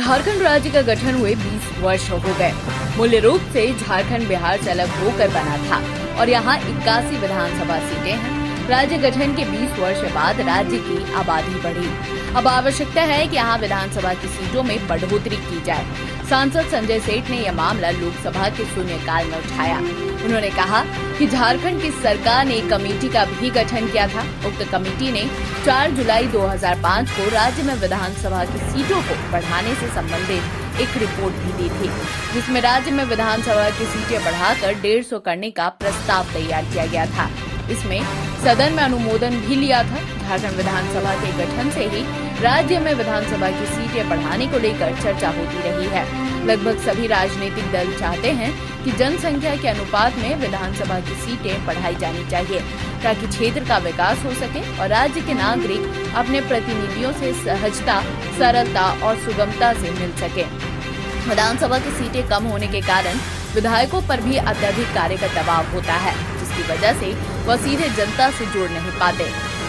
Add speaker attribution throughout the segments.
Speaker 1: झारखंड राज्य का गठन हुए 20 वर्ष हो गए। मूल रूप से झारखंड बिहार से अलग होकर बना था और यहाँ 81 विधानसभा सीटें हैं। राज्य गठन के 20 वर्ष बाद राज्य की आबादी बढ़ी। अब आवश्यकता है कि यहाँ विधानसभा की सीटों में बढ़ोतरी की जाए। सांसद संजय सेठ ने यह मामला लोकसभा के शून्यकाल में उठाया। उन्होंने कहा कि झारखंड की सरकार ने एक कमेटी का भी गठन किया था। उक्त कमेटी ने 4 जुलाई 2005 को राज्य में विधानसभा की सीटों को बढ़ाने से संबंधित एक रिपोर्ट भी दी थी, जिसमें राज्य में विधानसभा की सीटें बढ़ाकर 150 करने का प्रस्ताव तैयार किया गया था। इसमें सदन में अनुमोदन भी लिया था। झारखंड विधानसभा के गठन से ही राज्य में विधानसभा की सीटें बढ़ाने को लेकर चर्चा होती रही है। लगभग सभी राजनीतिक दल चाहते हैं कि जनसंख्या के अनुपात में विधानसभा की सीटें बढ़ाई जानी चाहिए, ताकि क्षेत्र का विकास हो सके और राज्य के नागरिक अपने प्रतिनिधियों से सहजता, सरलता और सुगमता से मिल सके। विधानसभा की सीटें कम होने के कारण विधायकों पर भी अत्यधिक कार्य का दबाव होता है, जिसकी वजह से वह सीधे जनता से जुड़ नहीं पाते।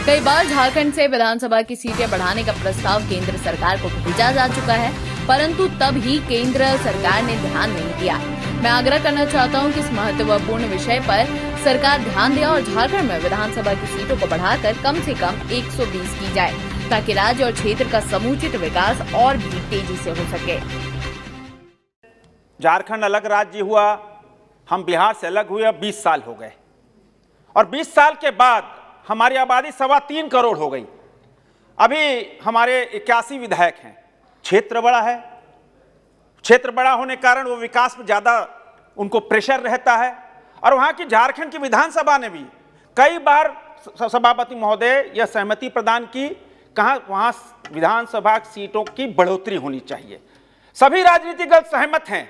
Speaker 1: कई बार झारखंड से विधानसभा की सीटें बढ़ाने का प्रस्ताव केंद्र सरकार को भेजा जा चुका है, परंतु तब ही केंद्र सरकार ने ध्यान नहीं दिया। मैं आग्रह करना चाहता हूं कि इस महत्वपूर्ण विषय पर सरकार ध्यान दे और झारखंड में विधानसभा की सीटों को बढ़ाकर कम से कम 120 की जाए, ताकि राज्य और क्षेत्र का समुचित विकास और भी तेजी से हो सके।
Speaker 2: झारखंड अलग राज्य हुआ, हम बिहार से अलग हुए, अब 20 साल हो गए और 20 साल के बाद हमारी आबादी 3.25 करोड़ हो गई। अभी हमारे 81 विधायक हैं। क्षेत्र बड़ा है, क्षेत्र बड़ा होने के कारण वो विकास में ज़्यादा उनको प्रेशर रहता है और वहाँ की झारखंड की विधानसभा ने भी कई बार सभापति महोदय यह सहमति प्रदान की, कहा वहाँ विधानसभा सीटों की बढ़ोतरी होनी चाहिए। सभी राजनीतिक दल सहमत हैं।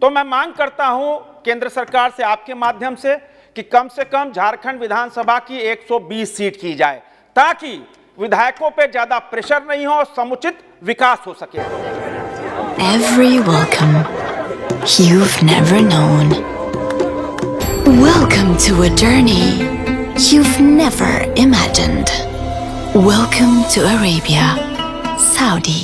Speaker 2: तो मैं मांग करता हूं केंद्र सरकार से आपके माध्यम से कि कम से कम झारखंड विधानसभा की 120 सीट की जाए, ताकि विधायकों पे ज्यादा प्रेशर नहीं हो और समुचित विकास हो सके।
Speaker 3: Every welcome you've never known. Welcome to a journey you've never imagined. Welcome to Arabia, Saudi.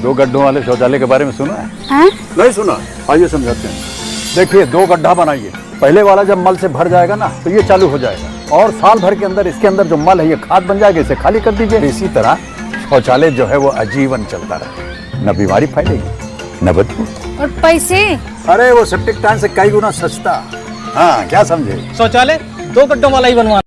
Speaker 4: 2 गड्ढों वाले शौचालय के बारे में सुना है?
Speaker 3: हाँ?
Speaker 4: नहीं सुना? आइए समझाते हैं। देखिए, 2 गड्ढा बनाइए। पहले वाला जब मल से भर जाएगा ना, तो ये चालू हो जाएगा और साल भर के अंदर इसके अंदर जो मल है ये खाद बन जाएगा, इसे खाली कर दीजिए। इसी तरह शौचालय जो है वो आजीवन चलता रहे, न बीमारी फैलेगी न बदबू।
Speaker 3: और पैसे? अरे
Speaker 4: वो सेप्टिक टैंक से कई गुना सस्ता। हाँ, क्या समझे?
Speaker 5: शौचालय 2 गड्ढों वाला ही बनवा।